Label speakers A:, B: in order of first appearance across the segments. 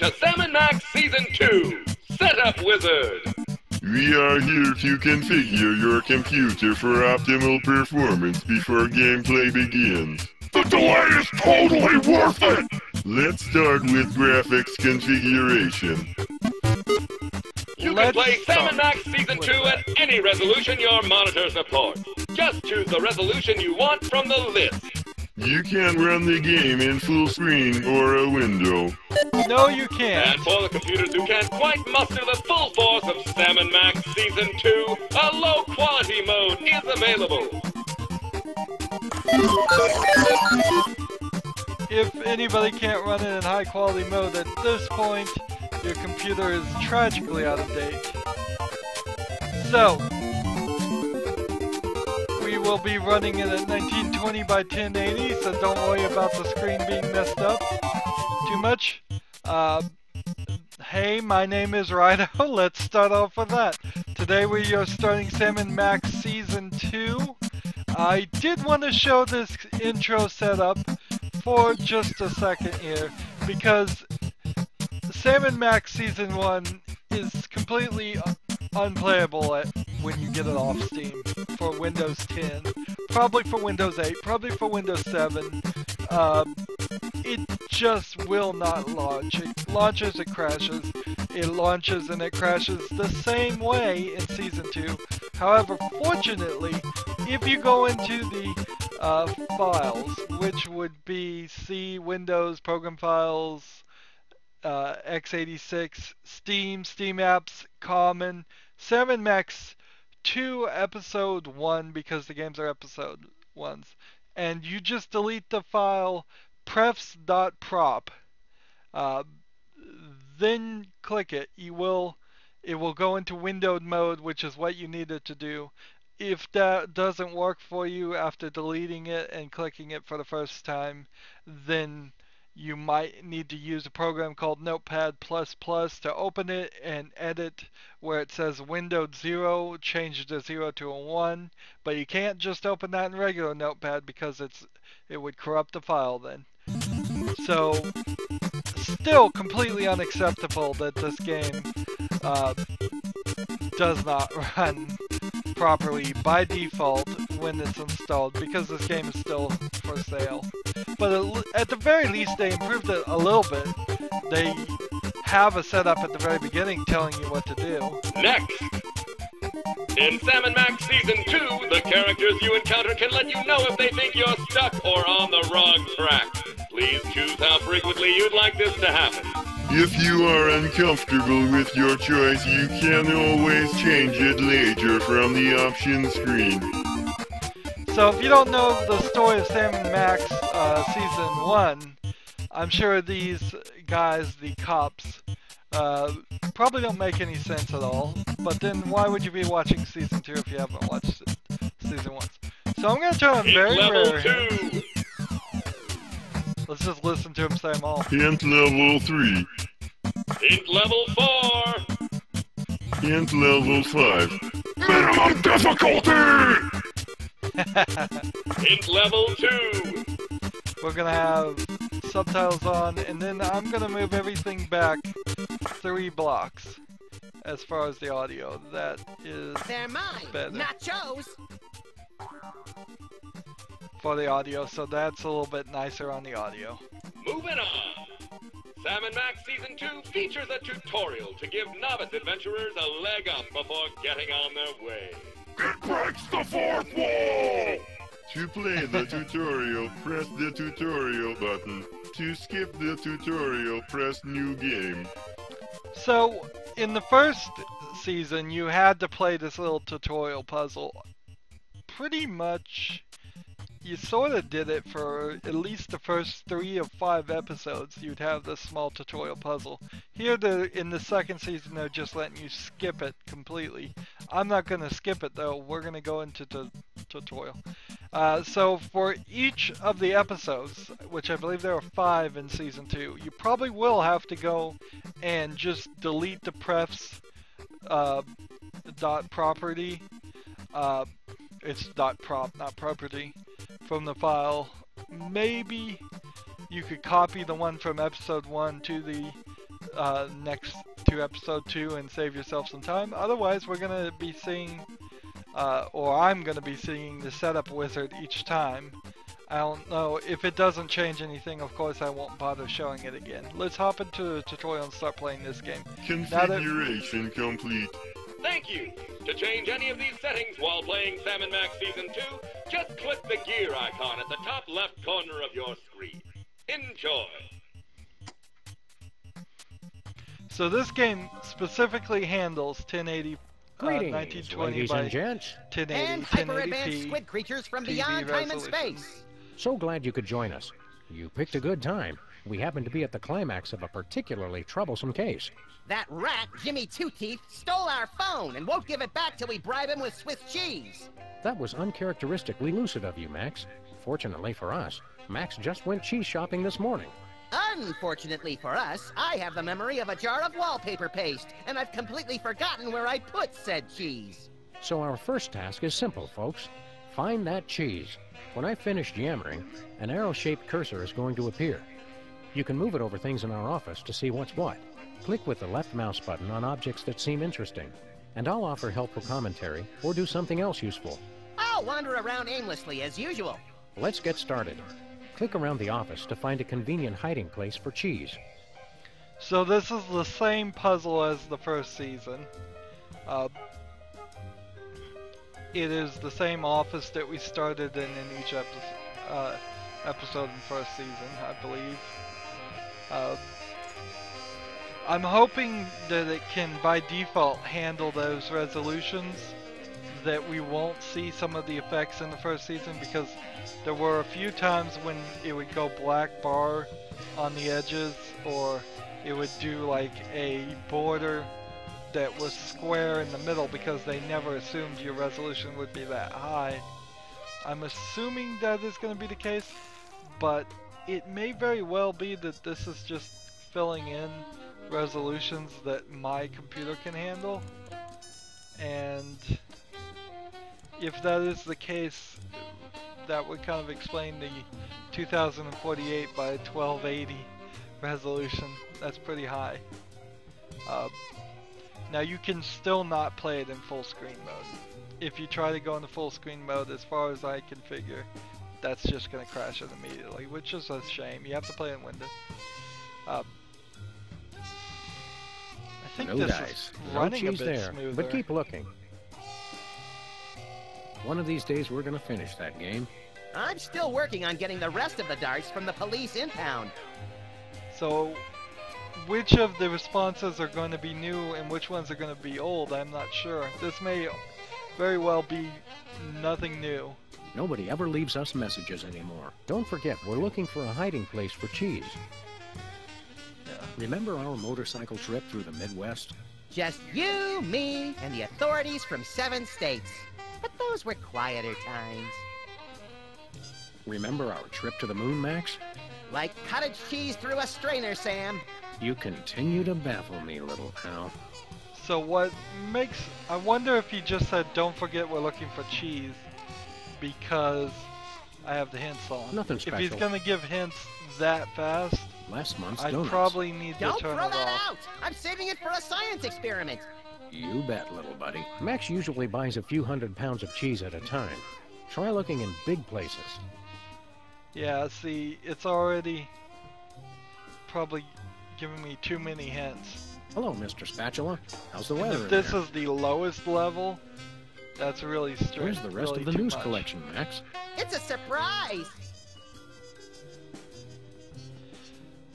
A: Welcome to Sam & Max Season 2, Setup Wizard.
B: We are here to configure your computer for optimal performance before gameplay begins.
C: The delay is totally worth it!
B: Let's start with graphics configuration.
A: You can play Sam & Max Season 2 at any resolution your monitor supports. Just choose the resolution you want from the list.
B: You can run the game in full screen or a window.
D: No, you can't.
A: And for the computers who can't quite muster the full force of Sam & Max Season 2, a low-quality mode is available.
D: If anybody can't run it in high-quality mode at this point, your computer is tragically out of date. So, we will be running it at 1920 by 1080, so don't worry about the screen being messed up too much. Hey, my name is Rydo. Let's start off with that. Today we are starting Sam & Max Season 2. I did want to show this intro setup for just a second here, because Sam & Max Season 1 is completely unplayable when you get it off Steam for Windows 10. Probably for Windows 8, probably for Windows 7. It just will not launch. It launches, it crashes. It launches and it crashes the same way in Season 2. However, fortunately, if you go into the files, which would be C, Windows, Program Files, x86, Steam Apps, Common, Sam & Max 2 Episode 1, because the games are Episode 1s, and you just delete the file prefs.prop, then click it. It will go into windowed mode, which is what you need it to do. If that doesn't work for you after deleting it and clicking it for the first time, then you might need to use a program called Notepad++ to open it and edit where it says windowed 0, change it to 0 to a 1. But you can't just open that in regular Notepad because it would corrupt the file then. So, still completely unacceptable that this game does not run properly by default when it's installed, because this game is still for sale. But at the very least, they improved it a little bit. They have a setup at the very beginning telling you what to do.
A: Next! In Sam & Max Season 2, the characters you encounter can let you know if they think you're stuck or on the wrong track. Please choose how frequently you'd like this to happen.
B: If you are uncomfortable with your choice, you can always change it later from the options screen.
D: So if you don't know the story of Sam & Max Season 1, I'm sure these guys, the cops, probably don't make any sense at all. But then why would you be watching Season 2 if you haven't watched Season 1? So I'm going to turn on very rare.
A: Level 2!
D: Let's just listen to him say them all.
B: Hint level 3.
A: Hint level 4!
B: Hint level 5.
C: Minimum difficulty!
A: Hint level 2!
D: We're going to have subtitles on, and then I'm going to move everything back 3 blocks as far as the audio. That is
E: They're mine,
D: better.
E: nachos.
D: For the audio, so that's a little bit nicer on the audio.
A: Moving on! Sam & Max Season 2 features a tutorial to give novice adventurers a leg up before getting on their way.
C: It breaks the fourth wall!
B: To play the tutorial, press the tutorial button. To skip the tutorial, press new game.
D: So, in the first season, you had to play this little tutorial puzzle. Pretty much, you sort of did it for at least the first 3 of 5 episodes. You'd have this small tutorial puzzle. Here, in the second season, they're just letting you skip it completely. I'm not going to skip it, though. We're going to go into the tutorial. So for each of the episodes, which I believe there are 5 in Season 2, you probably will have to go and just delete the prefs dot property. It's dot prop, not property, from the file. Maybe you could copy the one from episode 1 to the next to episode 2 and save yourself some time. Otherwise, we're gonna be seeing, or I'm gonna be seeing the setup wizard each time. I don't know if it doesn't change anything. Of course, I won't bother showing it again. Let's hop into the tutorial and start playing this game.
B: Configuration complete.
A: Thank you! To change any of these settings while playing Sam & Max Season 2, just click the gear icon at the top left corner of your screen. Enjoy!
D: So this game specifically handles 1080,
E: Greetings,
D: 1920
E: ladies
D: by
E: and gents.
D: 1080,
F: And hyper-advanced
D: 1080p.
F: squid creatures from
D: TV
F: beyond time and
D: resolution.
F: space.
E: So glad you could join us. You picked a good time. We happen to be at the climax of a particularly troublesome case.
F: That rat, Jimmy Two-Teeth, stole our phone and won't give it back till we bribe him with Swiss cheese.
E: That was uncharacteristically lucid of you, Max. Fortunately for us, Max just went cheese shopping this morning.
F: Unfortunately for us, I have the memory of a jar of wallpaper paste, and I've completely forgotten where I put said cheese.
E: So our first task is simple, folks. Find that cheese. When I finish yammering, an arrow-shaped cursor is going to appear. You can move it over things in our office to see what's what. Click with the left mouse button on objects that seem interesting, and I'll offer helpful commentary or do something else useful.
F: I'll wander around aimlessly as usual.
E: Let's get started. Click around the office to find a convenient hiding place for cheese.
D: So this is the same puzzle as the first season. It is the same office that we started in each episode in first season, I believe. I'm hoping that it can, by default, handle those resolutions, that we won't see some of the effects in the first season, because there were a few times when it would go black bar on the edges, or it would do like a border that was square in the middle, because they never assumed your resolution would be that high. I'm assuming that is going to be the case, but it may very well be that this is just filling in resolutions that my computer can handle. And if that is the case, that would kind of explain the 2048 by 1280 resolution. That's pretty high. Now you can still not play it in full screen mode. If you try to go into full screen mode, as far as I can figure, that's just going to crash it immediately, which is a shame. You have to play in Windows. I think
E: No
D: this
E: dice.
D: is
E: No
D: running a
E: cheese
D: bit
E: there,
D: smoother.
E: but keep looking. One of these days we're gonna finish that game.
F: I'm still working on getting the rest of the darts from the police impound.
D: So, which of the responses are going to be new and which ones are going to be old, I'm not sure. This may very well be nothing new.
E: Nobody ever leaves us messages anymore. Don't forget, we're looking for a hiding place for cheese.
D: Yeah.
E: Remember our motorcycle trip through the Midwest?
F: Just you, me, and the authorities from 7 states. But those were quieter times.
E: Remember our trip to the moon, Max?
F: Like cottage cheese through a strainer, Sam.
E: You continue to baffle me, little pal.
D: So what makes... I wonder if he just said, don't forget we're looking for cheese, because I have the hints on.
E: Nothing
D: If
E: special.
D: he's going to give hints that fast,
E: Last month's
D: I'd
E: donuts.
D: probably need to
F: Don't
D: turn
F: throw
D: it
F: that
D: off.
F: out! I'm saving it for a science experiment.
E: You bet, little buddy. Max usually buys a few 100 pounds of cheese at a time. Try looking in big places.
D: Yeah, see, it's already probably giving me too many hints.
E: Hello, Mr. Spatula. How's the
D: And
E: weather
D: if
E: in
D: this
E: there?
D: is the lowest level, that's really strict.
E: Where's the rest
D: really
E: of the
D: too
E: news
D: much.
E: collection, Max?
F: It's a surprise.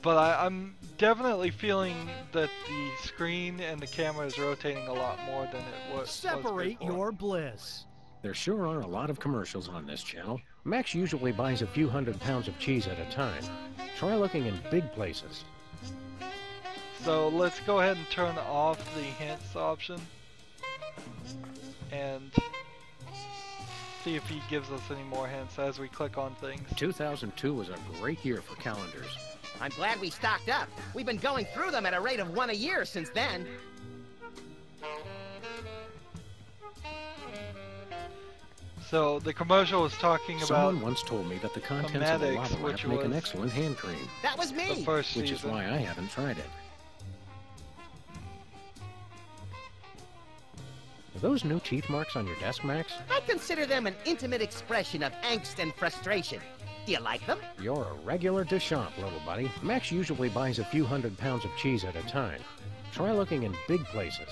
D: But I'm definitely feeling that the screen and the camera is rotating a lot more than it was.
G: Separate
D: before.
G: your bliss.
E: There sure are a lot of commercials on this channel. Max usually buys a few 100 pounds of cheese at a time. Try looking in big places.
D: So let's go ahead and turn off the hints option and see if he gives us any more hints as we click on things.
E: 2002 was a great year for calendars.
F: I'm glad we stocked up. We've been going through them at a rate of 1 a year since then.
D: So the commercial was talking
E: Someone
D: about
E: once told me that the contents of a
D: Medics,
E: lava
D: which
E: lamp make an
D: was
E: excellent hand cream,
F: That was
D: the
F: me.
D: first
E: which is
D: season.
E: why I haven't tried it. those new teeth marks on your desk, Max?
F: I consider them an intimate expression of angst and frustration. Do you like them?
E: You're a regular Deschamps, little buddy. Max usually buys a few 100 pounds of cheese at a time. Try looking in big places.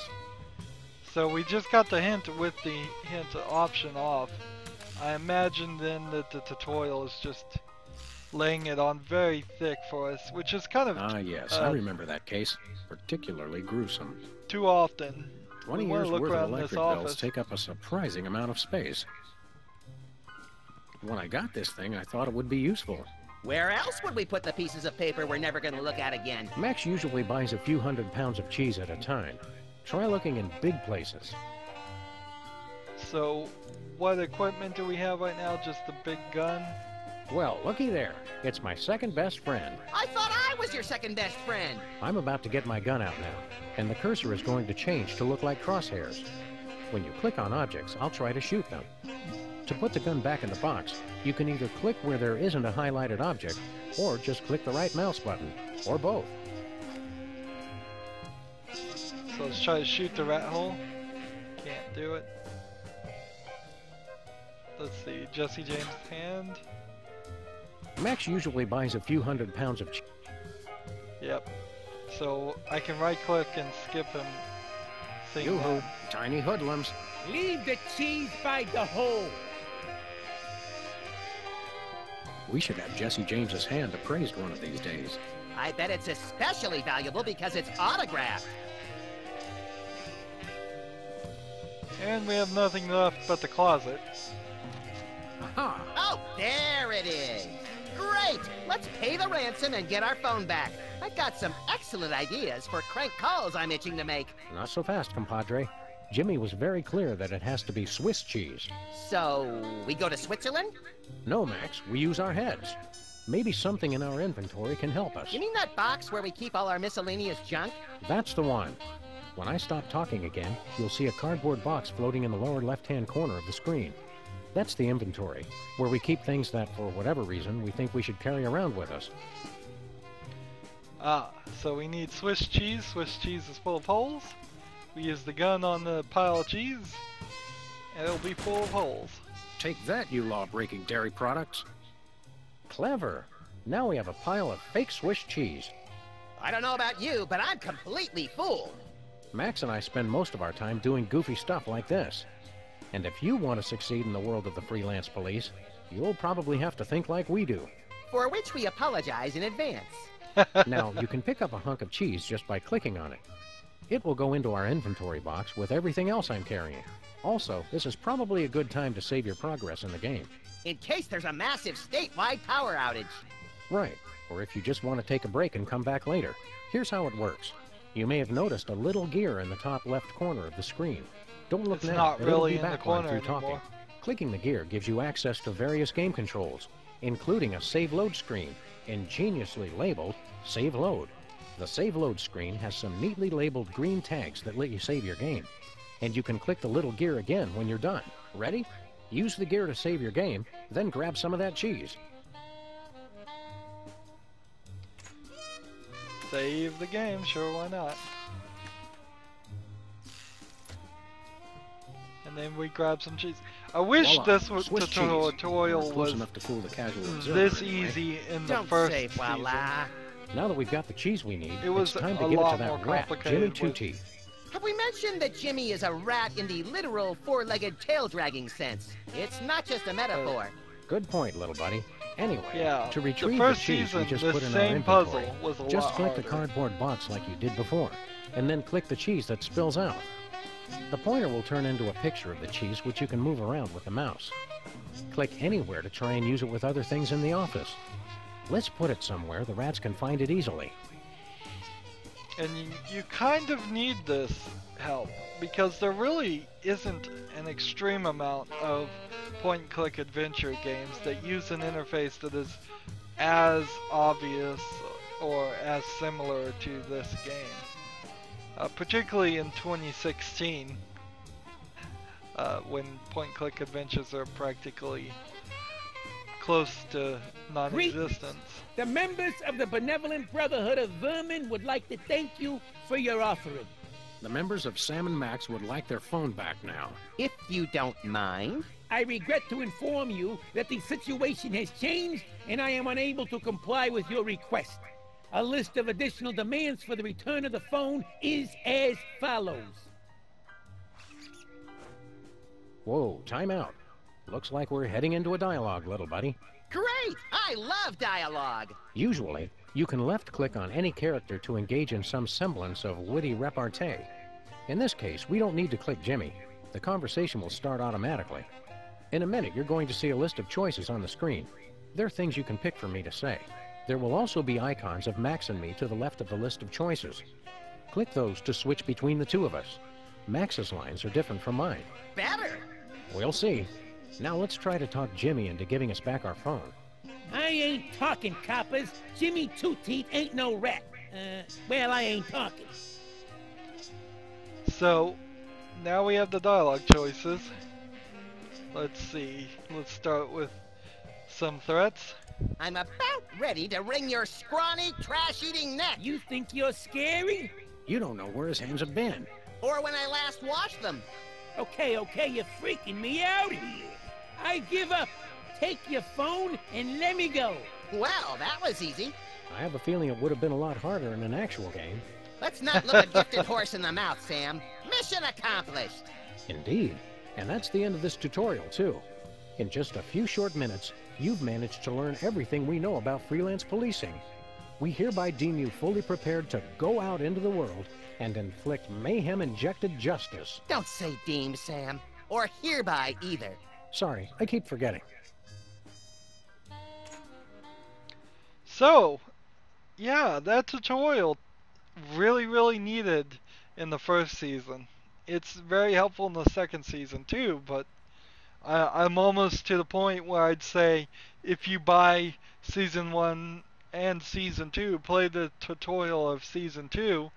D: So we just got the hint with the hint option off. I imagine then that the tutorial is just laying it on very thick for us, which is kind of
E: yes, I remember that case. Particularly gruesome.
D: too often.
E: 20 years worth of electric bills take up a surprising amount of space. When I got this thing, I thought it would be useful.
F: Where else would we put the pieces of paper we're never going to look at again?
E: Max usually buys a few 100 pounds of cheese at a time. Try looking in big places.
D: So, what equipment do we have right now? Just the big gun?
E: Well, looky there. It's my second best friend.
F: I thought I was your second best friend.
E: I'm about to get my gun out now, and the cursor is going to change to look like crosshairs. When you click on objects, I'll try to shoot them. To put the gun back in the box, you can either click where there isn't a highlighted object, or just click the right mouse button, or both.
D: So let's try to shoot the rat hole. Can't do it. Let's see, Jesse James' hand.
E: Max usually buys a few 100 pounds of cheese.
D: Yep. So I can right click and skip him.
E: Yoo-hoo, tiny hoodlums.
G: Leave the cheese by the hole.
E: We should have Jesse James's hand appraised one of these days.
F: I bet it's especially valuable because it's autographed.
D: And we have nothing left but the closet.
E: Aha!
F: Oh, there it is. Great! Let's pay the ransom and get our phone back. I've got some excellent ideas for crank calls I'm itching to make.
E: Not so fast, compadre. Jimmy was very clear that it has to be Swiss cheese.
F: So, we go to Switzerland?
E: No, Max, we use our heads. Maybe something in our inventory can help us.
F: You mean that box where we keep all our miscellaneous junk?
E: That's the one. When I stop talking again, you'll see a cardboard box floating in the lower left-hand corner of the screen. That's the inventory, where we keep things that, for whatever reason, we think we should carry around with us.
D: Ah, so we need Swiss cheese. Swiss cheese is full of holes. We use the gun on the pile of cheese, and it'll be full of holes.
E: Take that, you law-breaking dairy products. Clever. Now we have a pile of fake Swiss cheese.
F: I don't know about you, but I'm completely fooled.
E: Max and I spend most of our time doing goofy stuff like this. And if you want to succeed in the world of the Freelance Police, you'll probably have to think like we do.
F: For which we apologize in advance.
E: Now, you can pick up a hunk of cheese just by clicking on it. It will go into our inventory box with everything else I'm carrying. Also, this is probably a good time to save your progress in the game.
F: In case there's a massive statewide power outage.
E: Right, or if you just want to take a break and come back later. Here's how it works. You may have noticed a little gear in the top left corner of the screen. Don't look now.
D: It's not really
E: in
D: the corner anymore.
E: Clicking the gear gives you access to various game controls, including a save load screen, ingeniously labeled Save Load. The Save Load screen has some neatly labeled green tags that let you save your game. And you can click the little gear again when you're done. Ready? Use the gear to save your game, then grab some of that cheese.
D: Save the game, sure, why not? And then we grab some cheese. I wish
E: Voila,
D: this was
E: Swiss
D: tutorial
E: cheese. Close
D: was
E: enough to fool the casual observer,
D: this
E: anyway.
D: easy in the
F: Don't
D: first
F: say
D: season.
F: voila.
E: Now that we've got the cheese we need,
D: It was
E: it's time to
D: a
E: give it
D: lot
E: to that
D: more
E: rat,
D: complicated
E: Jimmy Two
D: with-
E: Teeth.
F: Have we mentioned that Jimmy is a rat in the literal four-legged tail-dragging sense? It's not just a metaphor.
E: Good point, little buddy. Anyway,
D: Yeah,
E: to
D: the
E: retrieve
D: first
E: cheese
D: season,
E: we just
D: this
E: put in our
D: same
E: inventory,
D: puzzle was a
E: just
D: lot
E: click the
D: harder.
E: cardboard box like you did before, and then click the cheese that spills out. The pointer will turn into a picture of the cheese which you can move around with the mouse. Click anywhere to try and use it with other things in the office. Let's put it somewhere the rats can find it easily.
D: And you kind of need this help, because there really isn't an extreme amount of point-and-click adventure games that use an interface that is as obvious or as similar to this game. Particularly in 2016, when point-and-click adventures are practically close to non-existence.
G: The members of the Benevolent Brotherhood of Vermin would like to thank you for your offering.
E: The members of Sam and Max would like their phone back now.
F: If you don't mind.
G: I regret to inform you that the situation has changed and I am unable to comply with your request. A list of additional demands for the return of the phone is as follows.
E: Whoa, time out. Looks like we're heading into a dialogue, little buddy.
F: Great! I love dialogue!
E: Usually, you can left-click on any character to engage in some semblance of witty repartee. In this case, we don't need to click Jimmy. The conversation will start automatically. In a minute, you're going to see a list of choices on the screen. They're things you can pick for me to say. There will also be icons of Max and me to the left of the list of choices. Click those to switch between the two of us. Max's lines are different from mine.
F: Better!
E: We'll see. Now let's try to talk Jimmy into giving us back our phone.
G: I ain't talking, coppers. Jimmy Two-Teeth ain't no rat. Well, I ain't talking.
D: So, now we have the dialogue choices. Let's see. Let's start with some threats.
F: I'm about ready to wring your scrawny, trash-eating neck.
G: You think you're scary?
E: You don't know where his hands have been.
F: Or when I last washed them.
G: Okay, you're freaking me out here. I give up. Take your phone and let me go.
F: Well, that was easy.
E: I have a feeling it would have been a lot harder in an actual game.
F: Let's not look a gifted horse in the mouth, Sam. Mission accomplished.
E: Indeed. And that's the end of this tutorial, too. In just a few short minutes, you've managed to learn everything we know about freelance policing. We hereby deem you fully prepared to go out into the world and inflict mayhem-injected justice.
F: Don't say deem, Sam. Or hereby, either.
E: Sorry, I keep forgetting.
D: So, yeah, that tutorial really needed in the first season. It's very helpful in the second season too, but I'm almost to the point where I'd say if you buy season 1 and season 2, play the tutorial of season 2,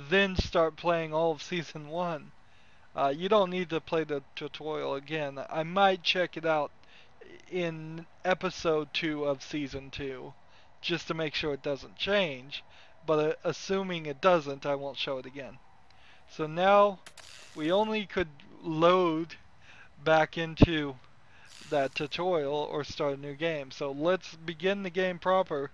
D: then start playing all of season 1. You don't need to play the tutorial again. I might check it out in episode 2 of season 2 just to make sure it doesn't change, but assuming it doesn't, I won't show it again. So now we only could load back into that tutorial or start a new game. So let's begin the game proper.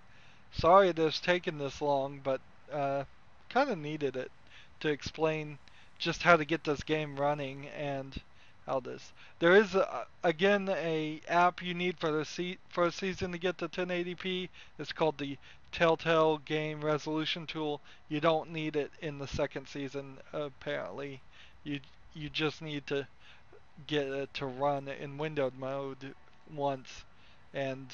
D: Sorry it has taken this long, but kind of needed it to explain just how to get this game running and how this. There is again a app you need for the first season to get to 1080p. It's called the Telltale Game Resolution Tool. You don't need it in the second season apparently. You just need to get it to run in windowed mode once and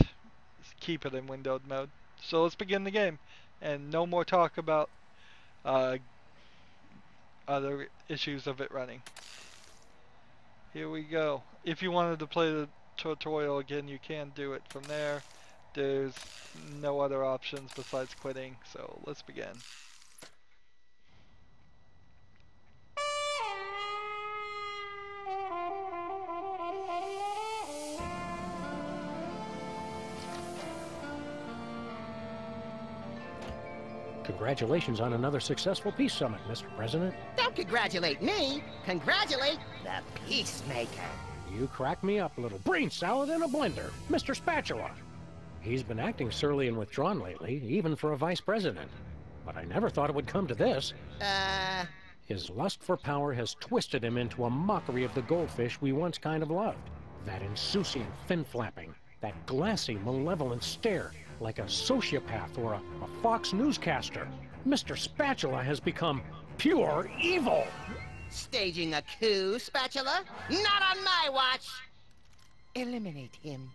D: keep it in windowed mode. So let's begin the game, and no more talk about other issues of it running. Here we go. If you wanted to play the tutorial again, you can do it from there. There's no other options besides quitting, so let's begin.
E: Congratulations on another successful peace summit, Mr. President.
F: Don't congratulate me. Congratulate the peacemaker.
E: You crack me up, little brain salad in a blender, Mr. Spatula. He's been acting surly and withdrawn lately, even for a vice president. But I never thought it would come to this. His lust for power has twisted him into a mockery of the goldfish we once kind of loved. That insouciant fin-flapping, that glassy, malevolent stare, like a sociopath or a Fox newscaster. Mr. Spatula has become pure evil.
F: Staging a coup, Spatula? Not on my watch! Eliminate him.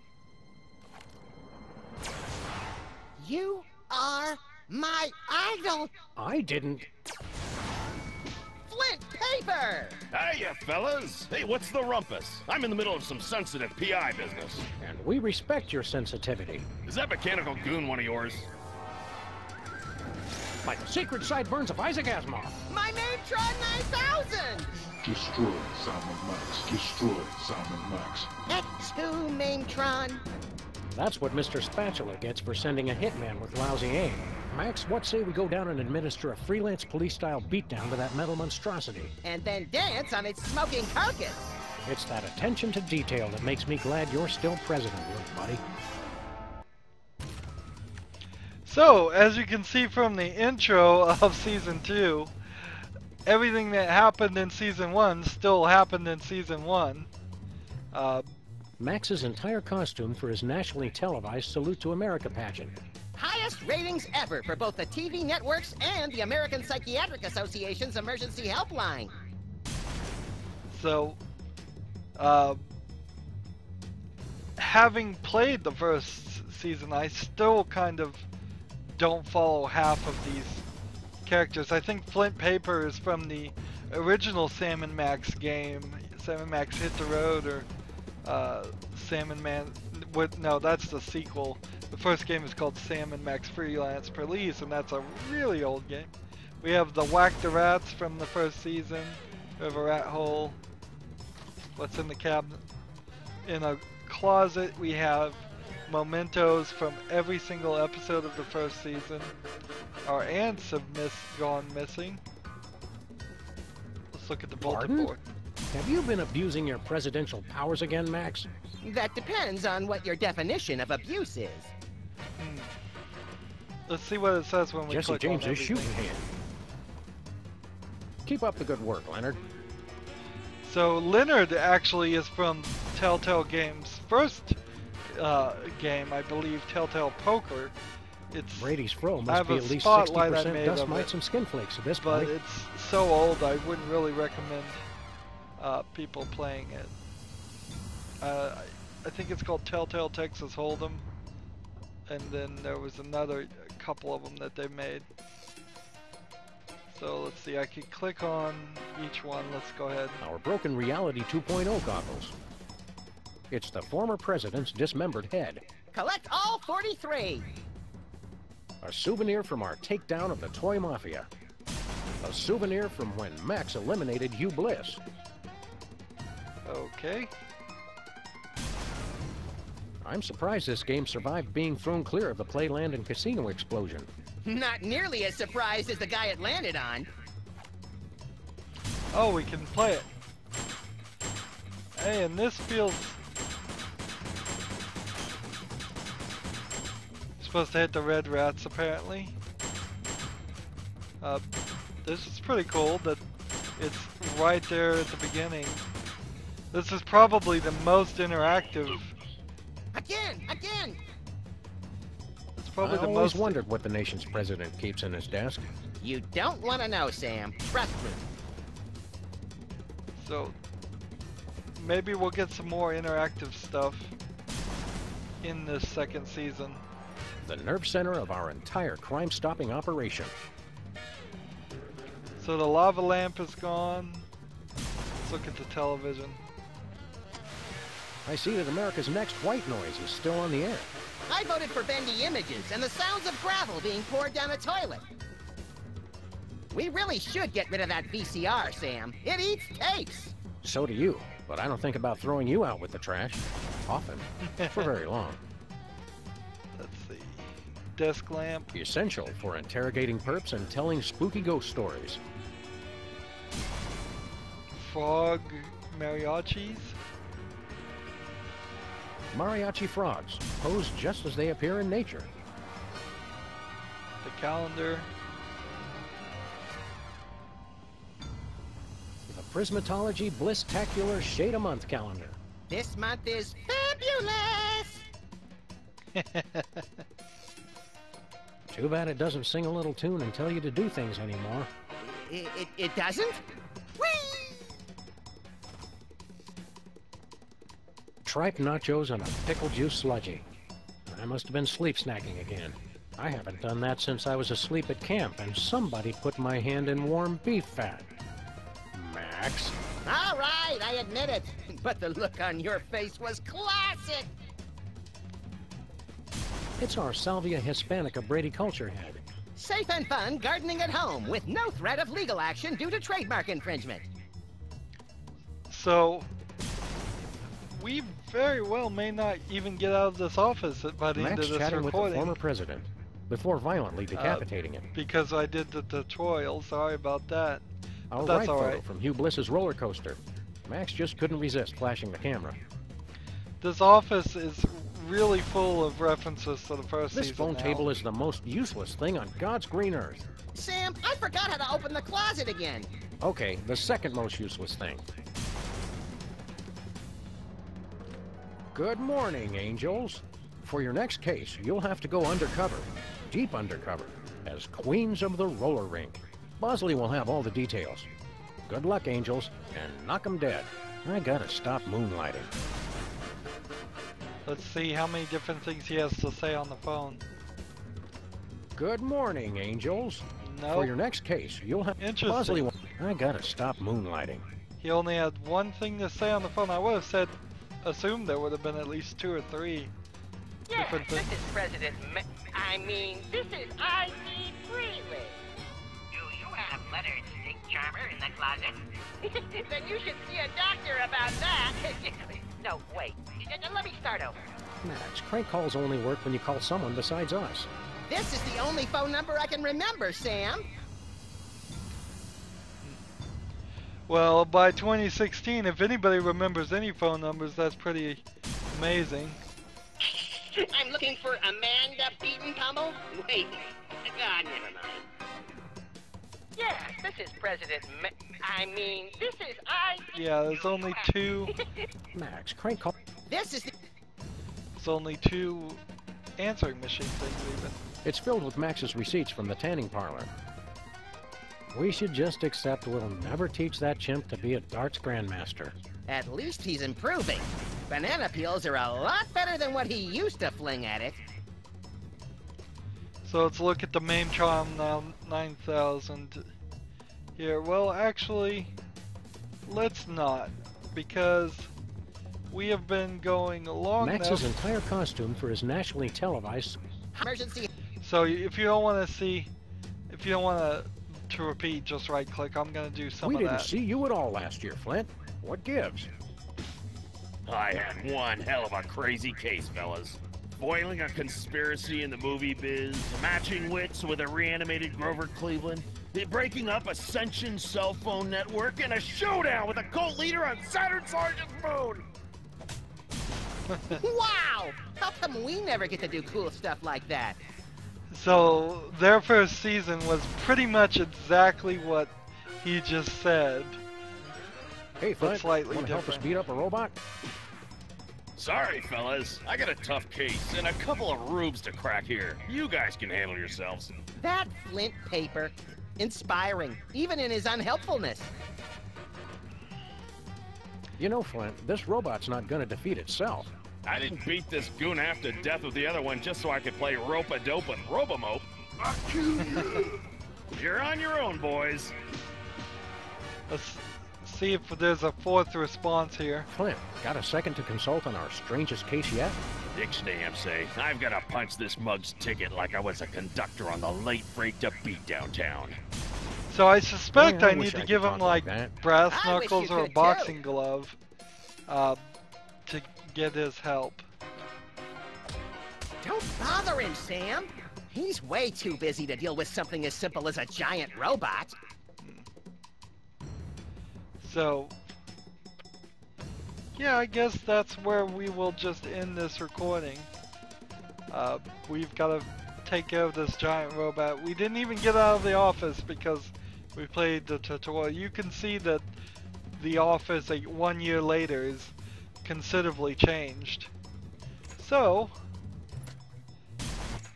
F: You are my idol!
E: I didn't...
F: Flint paper!
C: Hiya, fellas. Hey, what's the rumpus? I'm in the middle of some sensitive PI business.
E: And we respect your sensitivity.
C: Is that mechanical goon one of yours?
E: By the sacred sideburns of Isaac Asimov.
F: My name Tron 9000!
B: Destroy Simon Max. Destroy Simon Max.
F: X2 Maintron.
E: That's what Mr. Spatula gets for sending a hitman with lousy aim. Max, what say we go down and administer a Freelance Police-style beatdown to that metal monstrosity?
F: And then dance on its smoking carcass.
E: It's that attention to detail that makes me glad you're still president, little buddy.
D: So, as you can see from the intro of Season 2, everything that happened in Season 1 still happened in Season 1.
E: Max's entire costume for his nationally televised Salute to America pageant.
F: Highest ratings ever for both the TV networks and the American Psychiatric Association's emergency helpline.
D: So, having played the first season, I still kind of don't follow half of these characters. I think Flint Paper is from the original Sam & Max game, Sam & Max Hit the Road, or Sam & Man, no, that's the sequel. The first game is called Sam & Max Freelance Police, and that's a really old game. We have the Whack the Rats from the first season. We have a rat hole. What's in the cabinet? In a closet, we have mementos from every single episode of the first season. Our ants have gone missing. Let's look at the bulletin board.
E: Have you been abusing your presidential powers again, Max?
F: That depends on what your definition of abuse is.
D: Let's see what it says when we
E: Jesse
D: click
E: James'
D: on everything.
E: shooting hand. Keep up the good work, Leonard.
D: So Leonard actually is from Telltale Games' first game, I believe, Telltale Poker. It's
E: Brady's fro
D: I
E: must
D: have
E: be
D: a
E: at least
D: spotlight I
E: 60%
D: made
E: dust
D: of
E: mites
D: it,
E: and skin flakes at this
D: but
E: point.
D: it's so old I wouldn't really recommend people playing it. I think it's called Telltale Texas Hold'em, and then there was another couple of them that they made. So let's see, I can click on each one. Let's go ahead.
E: Our Broken Reality 2.0 goggles. It's the former president's dismembered head.
F: Collect all 43.
E: A souvenir from our takedown of the toy mafia. A souvenir from when Max eliminated Hugh Bliss.
D: Okay.
E: I'm surprised this game survived being thrown clear of the Playland and Casino explosion.
F: Not nearly as surprised as the guy it landed on.
D: Oh, we can play it. Hey, and this feels... Supposed to hit the red rats, apparently. This is pretty cool that it's right there at the beginning. This is probably the most interactive.
F: Again!
D: It's probably
E: I
D: the
E: always
D: most.
E: wondered what the nation's president keeps in his desk.
F: You don't want to know, Sam. Trust me.
D: So maybe we'll get some more interactive stuff in this second season.
E: The nerve center of our entire crime-stopping operation.
D: So the lava lamp is gone. Let's look at the television.
E: I see that America's Next White Noise is still on the air.
F: I voted for bendy images and the sounds of gravel being poured down a toilet. We really should get rid of that VCR, Sam. It eats tapes.
E: So do you, but I don't think about throwing you out with the trash. Often. For very long.
D: Let's see. Desk lamp.
E: Essential for interrogating perps and telling spooky ghost stories.
D: Frog mariachis.
E: Mariachi frogs, posed just as they appear in nature.
D: The calendar.
E: The Prismatology Bliss-tacular Shade-a-Month calendar.
F: This month is fabulous!
E: Too bad it doesn't sing a little tune and tell you to do things anymore.
F: It doesn't? Whee!
E: Tripe nachos and a pickle juice sludgy. I must have been sleep snacking again. I haven't done that since I was asleep at camp and somebody put my hand in warm beef fat. Max.
F: All right, I admit it. But the look on your face was classic.
E: It's our Salvia Hispanica Brady Culture head.
F: Safe and fun gardening at home with no threat of legal action due to trademark infringement.
D: So we very well may not even get out of this office by the end
E: Max
D: of this
E: chatting with the
D: recording.
E: former president before violently decapitating him.
D: Because I did the tutorial, sorry about that.
E: A
D: But that's
E: ride photo
D: alright.
E: from Hugh Bliss's roller coaster. Max just couldn't resist flashing the camera.
D: This office is really full of references to the first
E: This
D: season
E: phone
D: now.
E: table is the most useless thing on God's green earth.
F: Sam, I forgot how to open the closet again.
E: Okay, the second most useless thing. Good morning, angels. For your next case, you'll have to go undercover, deep undercover, as queens of the roller rink. Bosley will have all the details. Good luck, angels, and knock 'em dead. I gotta stop moonlighting.
D: Let's see how many different things he has to say on the phone.
E: Good morning, angels.
D: No,
E: For your next case, you'll have...
D: Interesting.
E: Bosley will... I gotta stop moonlighting.
D: he only had one thing to say on the phone. I would have said, assumed there would have been at least 2 or 3 different
H: this
D: things.
H: is President this is I.D. Freely.
I: Do you have Leonard Stick Charmer in the closet?
H: Then you should see a doctor about that. No, wait. Let me start over.
E: Max, crank calls only work when you call someone besides us.
F: This is the only phone number I can remember, Sam.
D: Well, by 2016, if anybody remembers any phone numbers, that's pretty amazing.
H: I'm looking for Amanda Beaton Pummel. Wait. God, never mind. Yes, this is President this is I.D.
D: Yeah, there's only 2.
E: Max, crank call...
F: This is the...
D: There's only 2 answering machine things even.
E: It's filled with Max's receipts from the tanning parlor. We should just accept we'll never teach that chimp to be a darts grandmaster.
F: At least he's improving. Banana peels are a lot better than what he used to fling at it.
D: So let's look at the MAME charm now, 9,000 here. Well, actually, let's not, because we have been going long
E: Max's
D: enough.
E: entire costume for his nationally televised...
F: Emergency.
D: So if you don't want to see, if you don't want to repeat, just right click. I'm gonna do some
E: We
D: of
E: didn't
D: that.
E: see you at all last year, Flint. What gives?
C: I had one hell of a crazy case, fellas. Foiling a conspiracy in the movie biz, matching wits with a reanimated Grover Cleveland, breaking up Ascension cell phone network, and a showdown with a cult leader on Saturn Sergeant's moon!
F: Wow! How come we never get to do cool stuff like that?
D: So their first season was pretty much exactly what he just said.
E: Hey, Flint,
D: slightly
E: want to help us
D: different.
E: beat up a robot?
C: Sorry, fellas. I got a tough case and a couple of rubes to crack here. You guys can handle yourselves.
F: That Flint paper. Inspiring, even in his unhelpfulness.
E: You know, Flint, this robot's not gonna defeat itself.
C: I didn't beat this goon half to death with the other one just so I could play rope-a-dope with Robomope. You're on your own, boys.
D: Let's see if there's a 4th response here.
E: Flint, got a second to consult on our strangest case yet?
C: Ixnay, say. I've got to punch this mug's ticket like I was a conductor on the late freight to beat downtown.
D: So I suspect
E: Yeah, I
D: I
E: wish
D: need
E: I
D: to
E: could
D: give him
E: talk
D: like
E: like that.
D: brass
F: I wish
D: knuckles
F: you
D: or a
F: could,
D: boxing
F: too.
D: glove to get his help.
F: Don't bother him, Sam. He's way too busy to deal with something as simple as a giant robot.
D: So, yeah, I guess that's where we will just end this recording. We've got to take care of this giant robot. We didn't even get out of the office because we played the tutorial. You can see that the office 1 year later is considerably changed. So,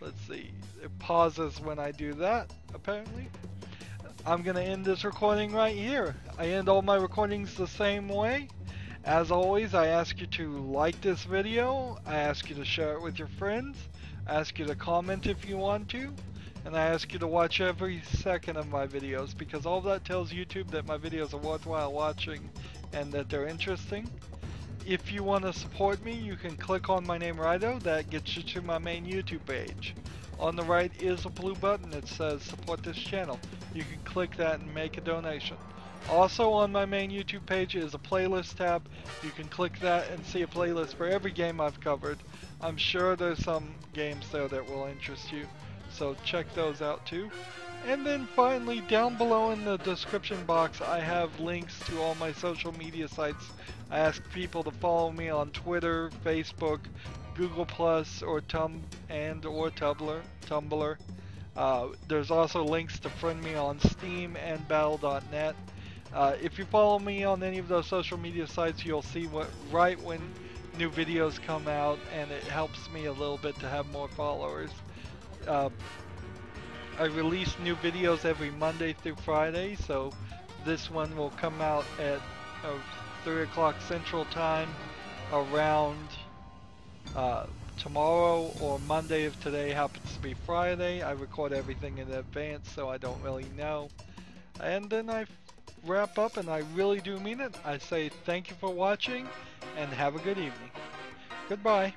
D: let's see. It pauses when I do that, apparently. I'm gonna end this recording right here. I end all my recordings the same way. As always, I ask you to like this video, I ask you to share it with your friends, I ask you to comment if you want to, and I ask you to watch every second of my videos, because all that tells YouTube that my videos are worthwhile watching and that they're interesting. If you want to support me, you can click on my name Rydo. That gets you to my main YouTube page. On the right is a blue button that says support this channel. You can click that and make a donation. Also on my main YouTube page is a playlist tab. You can click that and see a playlist for every game I've covered. I'm sure there's some games there that will interest you, so check those out too. And then finally, down below in the description box, I have links to all my social media sites. I ask people to follow me on Twitter, Facebook, Google+, or Tumblr. There's also links to friend me on Steam and Battle.net. If you follow me on any of those social media sites, you'll see right when new videos come out, and it helps me a little bit to have more followers. I release new videos every Monday through Friday, so this one will come out at 3 o'clock Central Time around tomorrow or Monday if today happens to be Friday. I record everything in advance, so I don't really know. And then I wrap up, and I really do mean it. I say thank you for watching, and have a good evening. Goodbye.